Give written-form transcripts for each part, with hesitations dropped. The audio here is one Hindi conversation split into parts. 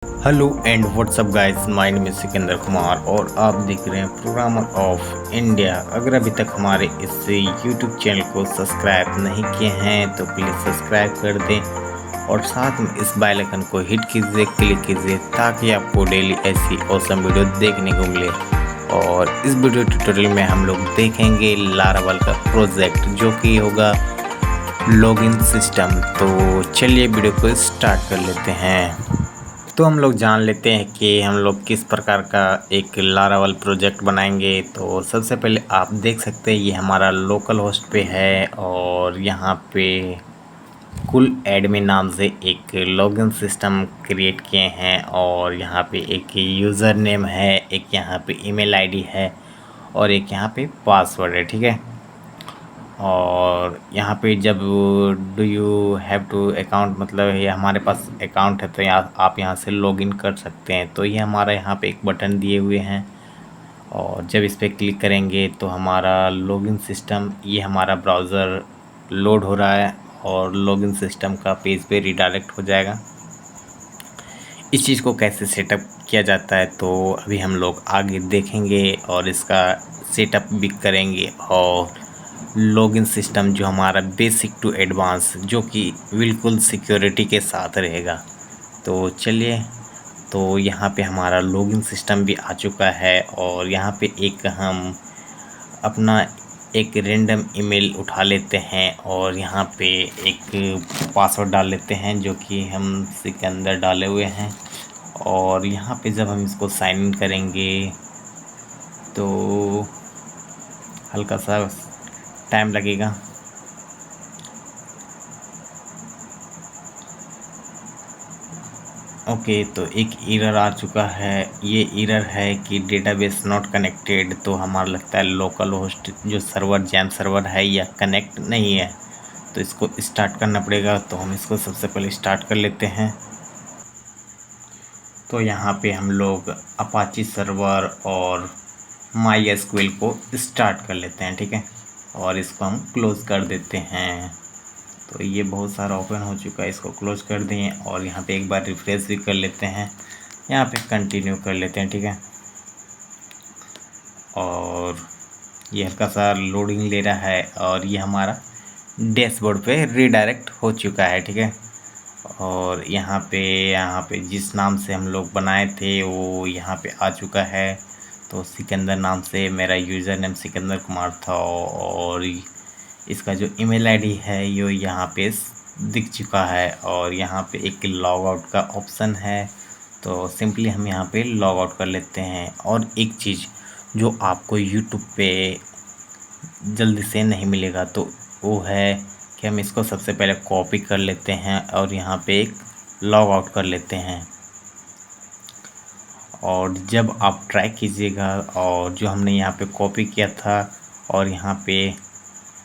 Hello and WhatsApp guys, my name is Sikandar Kumar और आप देख रहे हैं प्रोग्रामर ऑफ इंडिया। अगर अभी तक हमारे इस यूट्यूब चैनल को सब्सक्राइब नहीं किए हैं तो प्लीज़ सब्सक्राइब कर दें और साथ में इस बेल आइकन को हिट कीजिए, क्लिक कीजिए ताकि आपको डेली ऐसी ऑसम वीडियो देखने को मिले। और इस वीडियो ट्यूटोरियल में हम लोग देखेंगे लारावल का प्रोजेक्ट जो कि होगा लॉगिन सिस्टम। तो चलिए वीडियो को स्टार्ट कर लेते हैं। तो हम लोग जान लेते हैं कि हम लोग किस प्रकार का एक लारावल प्रोजेक्ट बनाएंगे। तो सबसे पहले आप देख सकते हैं ये हमारा लोकल होस्ट पे है और यहाँ पे कुल एडमिन नाम से एक लॉगिन सिस्टम क्रिएट किए हैं और यहाँ पे एक यूज़र नेम है, एक यहाँ पे ईमेल आईडी है और एक यहाँ पे पासवर्ड है। ठीक है, और यहाँ पे जब do you have to account मतलब ये हमारे पास अकाउंट है तो यहाँ आप यहाँ से लॉगिन कर सकते हैं। तो ये हमारा यहाँ पे एक बटन दिए हुए हैं और जब इस पर क्लिक करेंगे तो हमारा लॉगिन सिस्टम, ये हमारा ब्राउज़र लोड हो रहा है और लॉगिन सिस्टम का पेज पे रिडायरेक्ट हो जाएगा। इस चीज़ को कैसे सेटअप किया जाता है तो अभी हम लोग आगे देखेंगे और इसका सेटअप भी करेंगे। और लॉगिन सिस्टम जो हमारा बेसिक टू एडवांस जो कि बिल्कुल सिक्योरिटी के साथ रहेगा। तो चलिए, तो यहाँ पे हमारा लॉगिन सिस्टम भी आ चुका है और यहाँ पे एक हम अपना एक रैंडम ईमेल उठा लेते हैं और यहाँ पे एक पासवर्ड डाल लेते हैं जो कि हम इसके अंदर डाले हुए हैं। और यहाँ पे जब हम इसको साइन इन करेंगे तो हल्का सा टाइम लगेगा। ओके, तो एक एरर आ चुका है। ये एरर है कि डेटाबेस नॉट कनेक्टेड। तो हमारा लगता है लोकल होस्ट जो सर्वर जैम सर्वर है या कनेक्ट नहीं है, तो इसको स्टार्ट करना पड़ेगा। तो हम इसको सबसे पहले स्टार्ट कर लेते हैं। तो यहाँ पे हम लोग अपाची सर्वर और माई एसक्यूएल को स्टार्ट कर लेते हैं। ठीक है, और इसको हम क्लोज़ कर देते हैं। तो ये बहुत सारा ओपन हो चुका है, इसको क्लोज कर दें और यहाँ पे एक बार रिफ्रेश भी कर लेते हैं। यहाँ पे कंटिन्यू कर लेते हैं। ठीक है, और ये हल्का सा लोडिंग ले रहा है और ये हमारा डैशबोर्ड पे रीडायरेक्ट हो चुका है। ठीक है, और यहाँ पे जिस नाम से हम लोग बनाए थे वो यहाँ पे आ चुका है। तो सिकंदर नाम से मेरा यूज़र नेम सिकंदर कुमार था और इसका जो ईमेल आईडी है ये यहाँ पे दिख चुका है और यहाँ पे एक लॉग आउट का ऑप्शन है। तो सिंपली हम यहाँ पे लॉग आउट कर लेते हैं। और एक चीज़ जो आपको यूट्यूब पे जल्दी से नहीं मिलेगा तो वो है कि हम इसको सबसे पहले कॉपी कर लेते हैं और यहाँ पे एक लॉग आउट कर लेते हैं। और जब आप ट्राई कीजिएगा और जो हमने यहाँ पे कॉपी किया था और यहाँ पे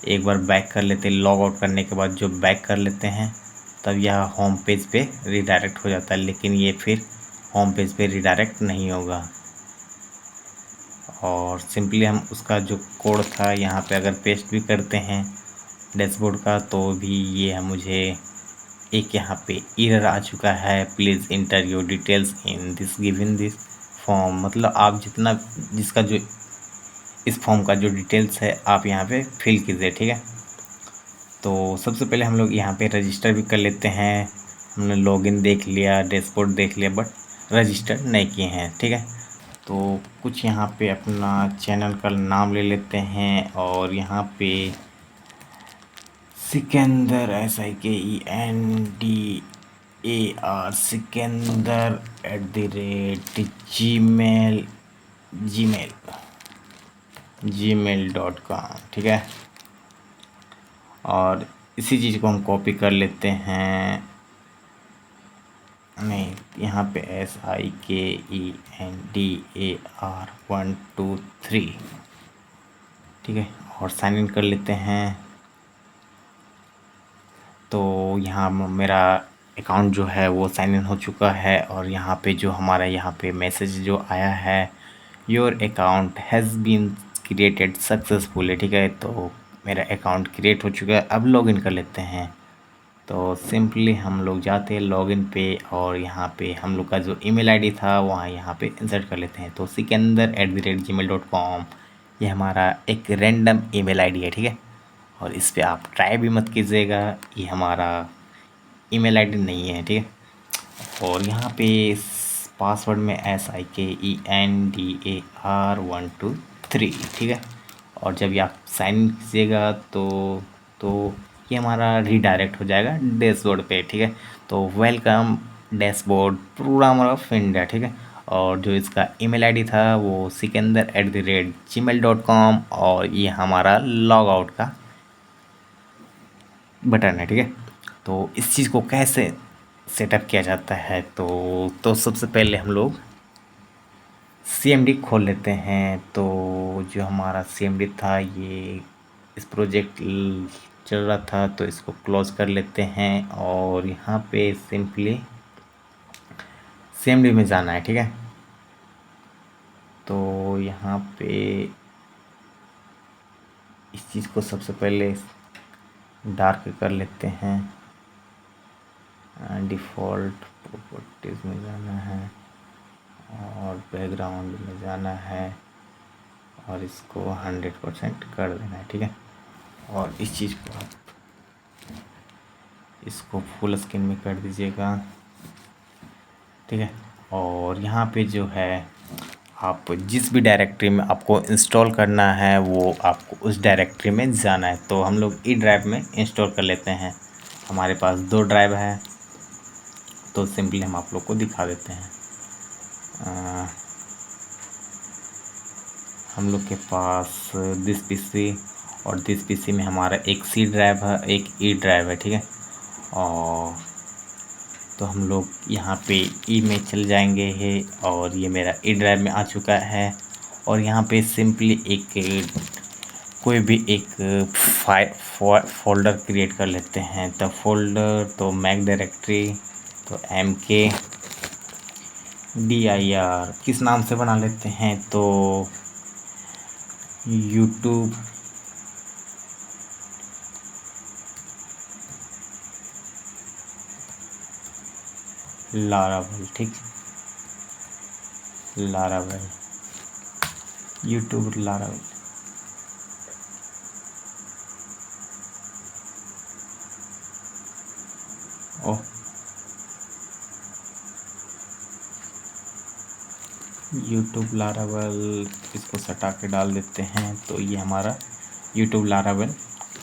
एक बार बैक कर लेते हैं, लॉग आउट करने के बाद जो बैक कर लेते हैं तब यह होम पेज पे रिडायरेक्ट हो जाता है, लेकिन ये फिर होम पेज पे रिडायरेक्ट नहीं होगा। और सिंपली हम उसका जो कोड था यहाँ पे अगर पेस्ट भी करते हैं डैशबोर्ड का तो भी ये मुझे एक यहाँ पे एरर आ चुका है, please inter your details in this given this form. मतलब आप जितना जिसका जो इस फॉर्म का जो डिटेल्स है आप यहाँ पे फिल कीजिए। ठीक है, तो सबसे पहले हम लोग यहाँ पे रजिस्टर भी कर लेते हैं। हमने लॉगिन देख लिया, डैशबोर्ड देख लिया, बट रजिस्टर नहीं किए हैं। ठीक है, तो कुछ यहाँ पे अपना चैनल का नाम ले लेते हैं और यहाँ पे सिकंदर SIKENDAR सिकंदर @gmail.com। ठीक है, और इसी चीज़ को हम कॉपी कर लेते हैं। नहीं, यहाँ पे SIKENDAR123। ठीक है, और साइन इन कर लेते हैं। तो यहाँ मेरा अकाउंट जो है वो साइन इन हो चुका है और यहाँ पे जो हमारा यहाँ पे मैसेज जो आया है, your account has been created successfully. ठीक है, तो मेरा अकाउंट क्रिएट हो चुका है। अब लॉगिन कर लेते हैं। तो सिंपली हम लोग जाते हैं लॉगिन पे और यहाँ पे हम लोग का जो ईमेल आईडी था वहाँ यहाँ पे इंसर्ट कर लेते हैं। तो sikandar@gmail.com ये हमारा एक रैंडम ईमेल आईडी है, ठीक है। और इस पे आप ट्राई भी मत कीजिएगा, ये हमारा ईमेल आईडी नहीं है, ठीक है। और यहाँ पे पासवर्ड में SIKENDAR123, ठीक है। और जब ये आप साइन इन कीजिएगा तो ये हमारा रीडायरेक्ट हो जाएगा डैशबोर्ड पे, ठीक है। तो welcome dashboard programmer of India, ठीक है। और जो इसका ईमेल आईडी था वो sikandar@gmail.com और ये हमारा लॉग आउट का बटन है, ठीक है। तो इस चीज़ को कैसे सेटअप किया जाता है, तो सबसे पहले हम लोग CMD खोल लेते हैं। तो जो हमारा CMD था ये इस प्रोजेक्ट चल रहा था, तो इसको क्लोज कर लेते हैं और यहाँ पे सिंपली CMD में जाना है, ठीक है। तो यहाँ पे इस चीज़ को सबसे पहले डार्क कर लेते हैं, डिफ़ॉल्ट प्रॉपर्टीज़ में जाना है और बैकग्राउंड में जाना है और इसको 100% कर देना है, ठीक है। और इस चीज़ को आप इसको फुल स्क्रीन में कर दीजिएगा, ठीक है। और यहाँ पे जो है आप जिस भी डायरेक्टरी में आपको इंस्टॉल करना है वो आपको उस डायरेक्टरी में जाना है। तो हम लोग ई ड्राइव में इंस्टॉल कर लेते हैं। हमारे पास 2 ड्राइव है, तो सिंपली हम आप लोग को दिखा देते हैं। हम लोग के पास दिस पीसी और दिस पीसी में हमारा एक सी ड्राइव है, एक ई ड्राइव है, ठीक है। और तो हम लोग यहाँ पे ई में चल जाएंगे है और ये मेरा ई ड्राइव में आ चुका है। और यहाँ पे सिंपली कोई भी एक फोल्डर क्रिएट कर लेते हैं। तो फोल्डर तो मैक डायरेक्टरी, तो MKDIR किस नाम से बना लेते हैं, तो यूट्यूब लारावल, ठीक, लारावल, यूट्यूब लारावल। ओह, यूट्यूब लारावल, इसको सटा के डाल देते हैं। तो ये हमारा यूट्यूब लारावल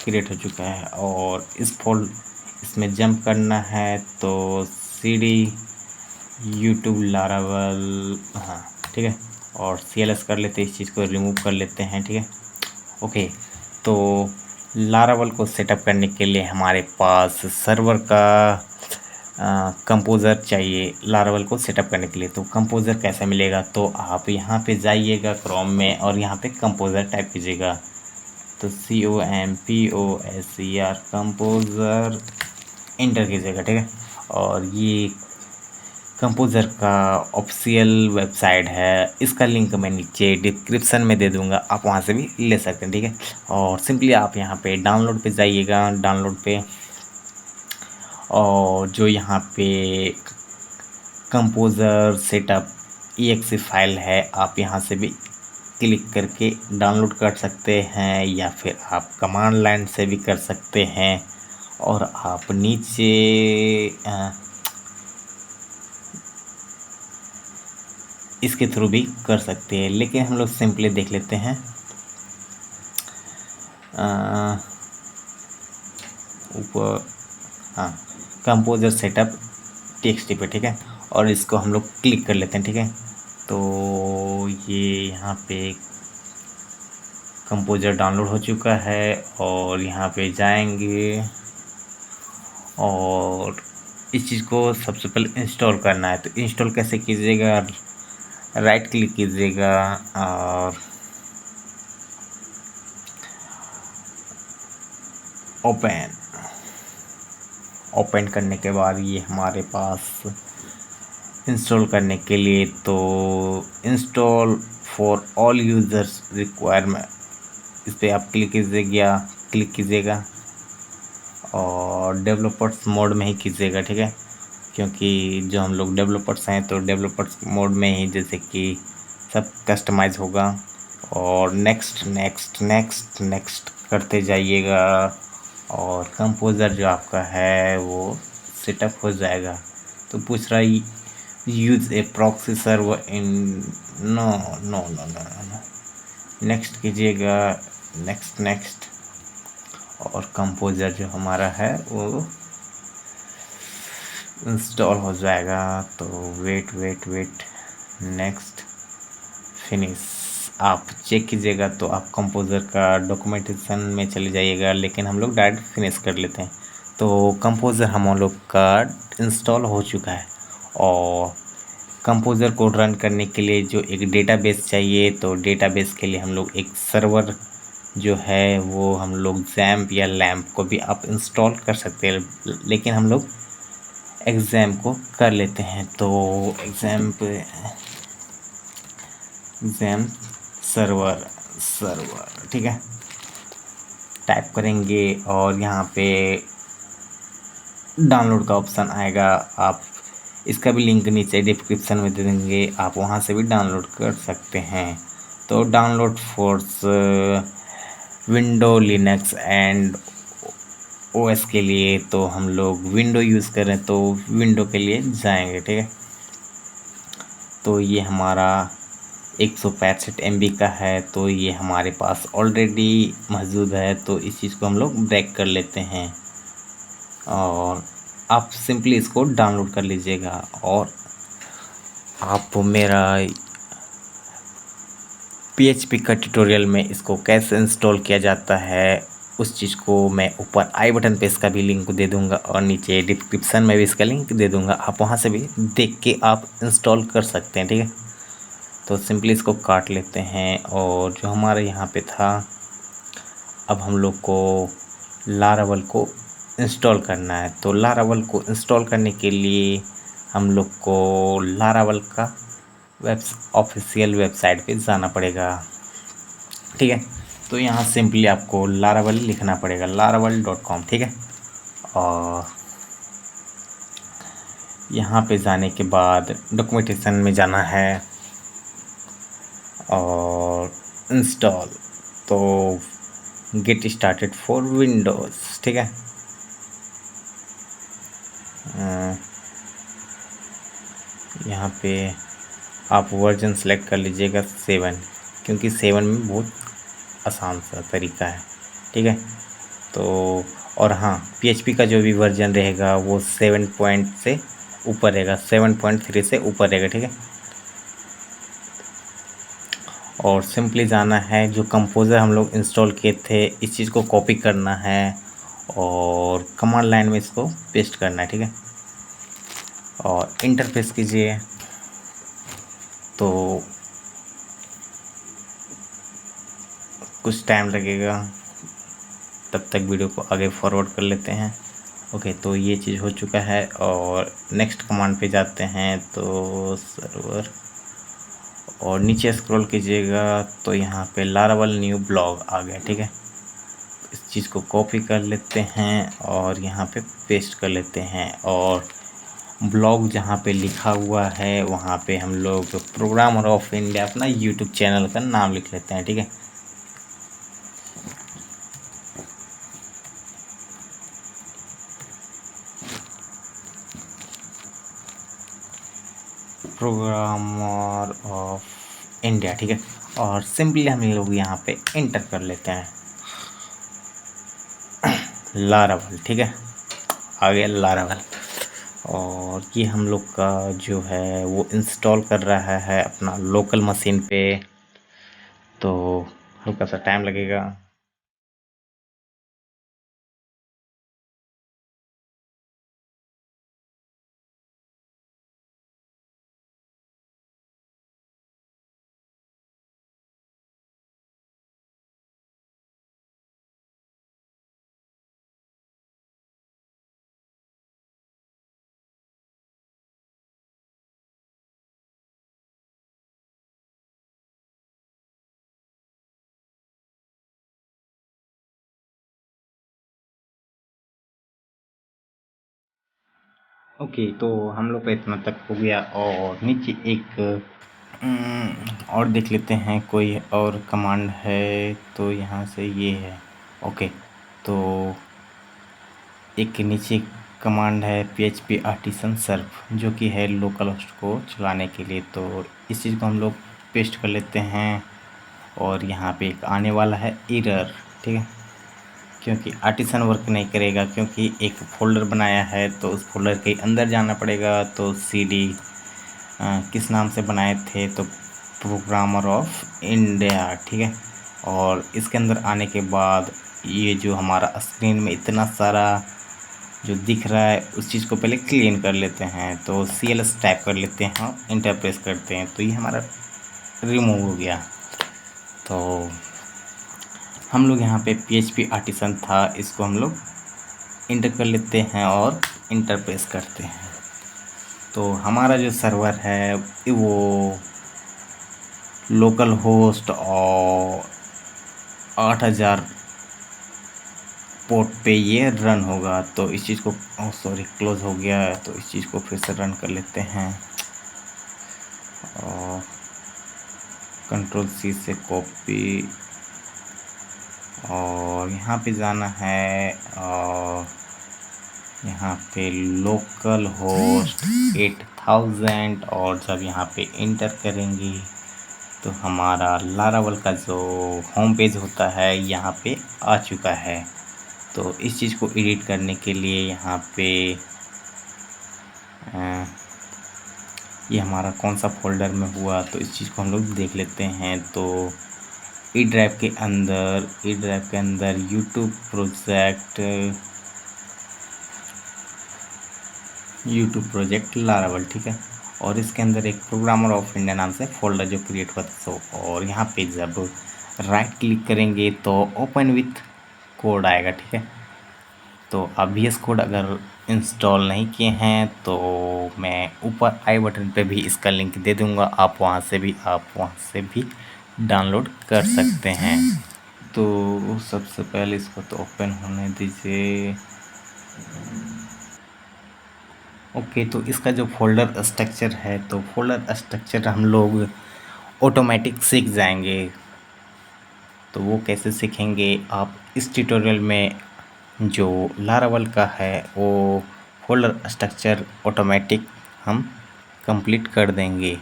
क्रिएट हो चुका है। और इसमें जंप करना है तो CD यूट्यूब लारावल, हाँ, ठीक है। और CLS कर लेते हैं, इस चीज़ को रिमूव कर लेते हैं, ठीक है। ओके, तो लारावल को सेटअप करने के लिए हमारे पास सर्वर का कंपोज़र चाहिए लारावल को सेटअप करने के लिए। तो कंपोज़र कैसे मिलेगा, तो आप यहाँ पे जाइएगा क्रोम में और यहाँ पे कंपोज़र टाइप कीजिएगा। तो COMPOSER कंपोज़र इंटर कीजिएगा, ठीक है। और ये कंपोज़र का ऑफिशियल वेबसाइट है, इसका लिंक मैं नीचे डिस्क्रिप्शन में दे दूंगा, आप वहाँ से भी ले सकते हैं, ठीक है। और सिंपली आप यहाँ पे डाउनलोड पे जाइएगा, डाउनलोड पे, और जो यहाँ पे कंपोज़र सेटअप EXE फाइल है आप यहाँ से भी क्लिक करके डाउनलोड कर सकते हैं, या फिर आप कमांड लाइन से भी कर सकते हैं। और आप नीचे इसके थ्रू भी कर सकते हैं, लेकिन हम लोग सिंपली देख लेते हैं ऊपर, हाँ, कंपोज़र सेटअप TXT पे, ठीक है। और इसको हम लोग क्लिक कर लेते हैं, ठीक है। तो ये यहाँ पे कंपोज़र डाउनलोड हो चुका है और यहाँ पे जाएंगे और इस चीज़ को सबसे पहले इंस्टॉल करना है। तो इंस्टॉल कैसे कीजिएगा, राइट क्लिक कीजिएगा और ओपन करने के बाद ये हमारे पास इंस्टॉल करने के लिए, तो install for all users requirement, इस पर आप क्लिक कीजिएगा और डेवलपर्स मोड में ही कीजिएगा, ठीक है, क्योंकि जो हम लोग डेवलपर्स हैं तो डेवलपर्स मोड में ही जैसे कि सब कस्टमाइज होगा। और नेक्स्ट नेक्स्ट नेक्स्ट नेक्स्ट करते जाइएगा और कंपोज़र जो आपका है वो सेटअप हो जाएगा। तो पूछ रहा है use a proxy server in, no no no no no, next कीजिएगा, नेक्स्ट नेक्स्ट, और कंपोज़र जो हमारा है वो इंस्टॉल हो जाएगा। तो wait wait wait, next, finish. आप चेक कीजिएगा तो आप कंपोज़र का डॉक्यूमेंटेशन में चले जाइएगा, लेकिन हम लोग डायरेक्ट फिनिश कर लेते हैं। तो कंपोज़र हम लोग का इंस्टॉल हो चुका है। और कंपोज़र को रन करने के लिए जो एक डेटाबेस चाहिए, तो डेटाबेस के लिए हम लोग एक सर्वर जो है वो हम लोग जैम्प या लैम्प को भी आप इंस्टॉल कर सकते हैं, लेकिन हम लोग एग्ज़ाम को कर लेते हैं। तो एग्ज़ाम सर्वर सर्वर, ठीक है, टाइप करेंगे और यहाँ पे डाउनलोड का ऑप्शन आएगा। आप इसका भी लिंक नीचे डिस्क्रिप्शन में दे देंगे, आप वहाँ से भी डाउनलोड कर सकते हैं। तो download force window Linux and OS के लिए तो हम लोग विंडो यूज़ करें तो विंडो के लिए जाएंगे, ठीक है। तो ये हमारा 165 MB का है, तो ये हमारे पास ऑलरेडी मौजूद है, तो इस चीज़ को हम लोग ब्रेक कर लेते हैं और आप सिंपली इसको डाउनलोड कर लीजिएगा। और आप मेरा PHP का ट्यूटोरियल में इसको कैसे इंस्टॉल किया जाता है उस चीज़ को मैं ऊपर आई बटन पे इसका भी लिंक दे दूंगा और नीचे डिस्क्रिप्शन में भी इसका लिंक दे दूंगा, आप वहां से भी देख के आप इंस्टॉल कर सकते हैं, ठीक है। तो सिंपली इसको काट लेते हैं और जो हमारे यहाँ पे था, अब हम लोग को लारावल को इंस्टॉल करना है। तो लारावल को इंस्टॉल करने के लिए हम लोग को लारावल का ऑफिशियल वेबसाइट पे जाना पड़ेगा, ठीक है। तो यहाँ सिंपली आपको लारावल लिखना पड़ेगा, laravel.com, ठीक है। और यहाँ पे जाने के बाद डॉक्यूमेंटेशन में जाना है और इंस्टॉल, तो गेट स्टार्टेड फॉर विंडोज़, ठीक है। यहाँ पे आप वर्जन सेलेक्ट कर लीजिएगा 7, क्योंकि 7 में बहुत आसान सा तरीका है, ठीक है। तो और हाँ, PHP का जो भी वर्जन रहेगा वो 7 पॉइंट से ऊपर रहेगा, 7.3 से ऊपर रहेगा, ठीक है। और सिंपली जाना है, जो कंपोज़र हम लोग इंस्टॉल किए थे इस चीज़ को कॉपी करना है और कमांड लाइन में इसको पेस्ट करना है, ठीक है। और इंटरफेस कीजिए, तो कुछ टाइम लगेगा, तब तक वीडियो को आगे फॉरवर्ड कर लेते हैं। ओके, तो ये चीज़ हो चुका है और नेक्स्ट कमांड पे जाते हैं, तो सर्वर, और नीचे स्क्रॉल कीजिएगा तो यहाँ पे लारावल न्यू ब्लॉग आ गया, ठीक है। इस चीज़ को कॉपी कर लेते हैं और यहाँ पे पेस्ट कर लेते हैं और ब्लॉग जहाँ पे लिखा हुआ है वहाँ पे हम लोग प्रोग्रामर ऑफ इंडिया अपना यूट्यूब चैनल का नाम लिख लेते हैं, ठीक है। प्रोग्रामर ऑफ इंडिया, ठीक है। और सिंपली हम लोग यहाँ पे इंटर कर लेते हैं लारावल, ठीक है, आ गया लारावल। और ये हम लोग का जो है वो इंस्टॉल कर रहा है अपना लोकल मशीन पे, तो हल्का सा टाइम लगेगा। ओके, तो हम लोग का इतना तक हो गया और नीचे एक और देख लेते हैं कोई और कमांड है तो यहाँ से ये है। ओके, तो एक नीचे कमांड है php आर्टिसन सर्फ जो कि है लोकल होस्ट को चलाने के लिए। तो इस चीज़ को हम लोग पेस्ट कर लेते हैं और यहाँ पे एक आने वाला है एरर, ठीक है, क्योंकि आर्टिसन वर्क नहीं करेगा क्योंकि एक फ़ोल्डर बनाया है तो उस फोल्डर के अंदर जाना पड़ेगा। तो cd किस नाम से बनाए थे, तो प्रोग्रामर ऑफ इंडिया, ठीक है। और इसके अंदर आने के बाद ये जो हमारा स्क्रीन में इतना सारा जो दिख रहा है उस चीज़ को पहले क्लीन कर लेते हैं। तो cls टाइप कर लेते हैं और इंटर प्रेस करते हैं तो ये हमारा रिमूव हो गया। तो हम लोग यहाँ पे php आर्टिसन था, इसको हम लोग इंटर कर लेते हैं और इंटर प्रेस करते हैं। तो हमारा जो सर्वर है वो लोकल होस्ट और 8000 पोर्ट पे ये रन होगा। तो इस चीज़ को सॉरी क्लोज हो गया है, तो इस चीज़ को फिर से रन कर लेते हैं और Ctrl+C से कॉपी और यहाँ पे जाना है और यहाँ पे लोकल होस्ट 8000 और जब यहाँ पे इंटर करेंगे तो हमारा लारावल का जो होम पेज होता है यहाँ पे आ चुका है। तो इस चीज़ को एडिट करने के लिए यहाँ पे ये हमारा कौन सा फोल्डर में हुआ तो इस चीज़ को हम लोग देख लेते हैं। तो ई ड्राइव के अंदर यूट्यूब प्रोजेक्ट लारावल, ठीक है। और इसके अंदर एक प्रोग्रामर ऑफ इंडिया नाम से फोल्डर जो क्रिएट हुआ था। और यहाँ पे जब राइट क्लिक करेंगे तो ओपन विथ कोड आएगा, ठीक है। तो आप VS कोड अगर इंस्टॉल नहीं किए हैं तो मैं ऊपर आई बटन पे भी इसका लिंक दे दूंगा, आप वहाँ से भी डाउनलोड कर सकते हैं। तो सबसे पहले इसको तो ओपन होने दीजिए। ओके, तो इसका जो फोल्डर स्ट्रक्चर है तो फोल्डर स्ट्रक्चर हम लोग ऑटोमेटिक सीख जाएंगे। तो वो कैसे सीखेंगे आप इस ट्यूटोरियल में जो लारावल का है वो फोल्डर स्ट्रक्चर ऑटोमेटिक हम कंप्लीट कर देंगे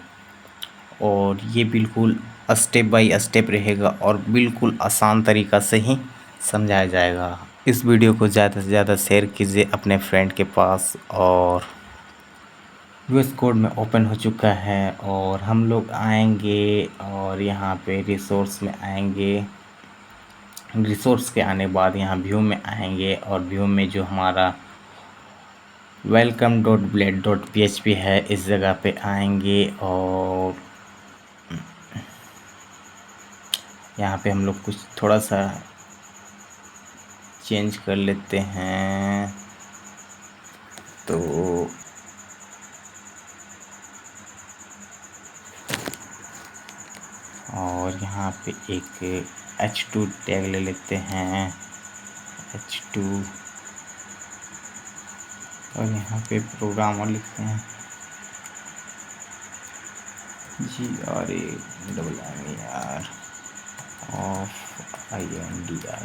और ये बिल्कुल स्टेप बाय स्टेप रहेगा और बिल्कुल आसान तरीक़ा से ही समझाया जाएगा। इस वीडियो को ज़्यादा से ज़्यादा शेयर कीजिए अपने फ्रेंड के पास। और VS कोड में ओपन हो चुका है और हम लोग आएंगे और यहाँ पे रिसोर्स में आएंगे। रिसोर्स के आने बाद यहाँ व्यू में आएंगे और व्यू में जो हमारा welcome.blade.php है इस जगह पे आएंगे और यहाँ पे हम लोग कुछ थोड़ा सा चेंज कर लेते हैं। तो और यहाँ पे एक h2 टैग ले लेते हैं, h2, और यहाँ पे प्रोग्रामर लिखते हैं GRAMMER ऑफ INDIA,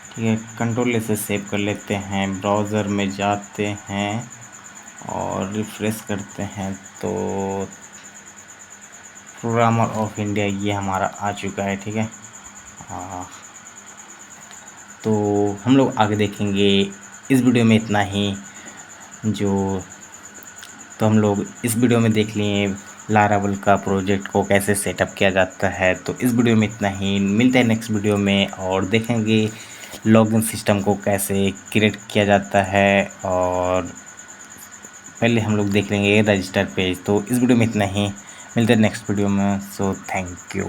ठीक है। कंट्रोल से सेव कर लेते हैं। ब्राउज़र में जाते हैं और रिफ्रेश करते हैं तो प्रोग्रामर ऑफ इंडिया ये हमारा आ चुका है, ठीक है। तो हम लोग आगे देखेंगे। इस वीडियो में इतना ही। तो हम लोग इस वीडियो में देख लिए लारावल का प्रोजेक्ट को कैसे सेटअप किया जाता है। तो इस वीडियो में इतना ही, मिलते हैं नेक्स्ट वीडियो में और देखेंगे लॉगिन सिस्टम को कैसे क्रिएट किया जाता है और पहले हम लोग देख लेंगे रजिस्टर पेज। तो इस वीडियो में इतना ही, मिलते हैं नेक्स्ट वीडियो में। So thank you.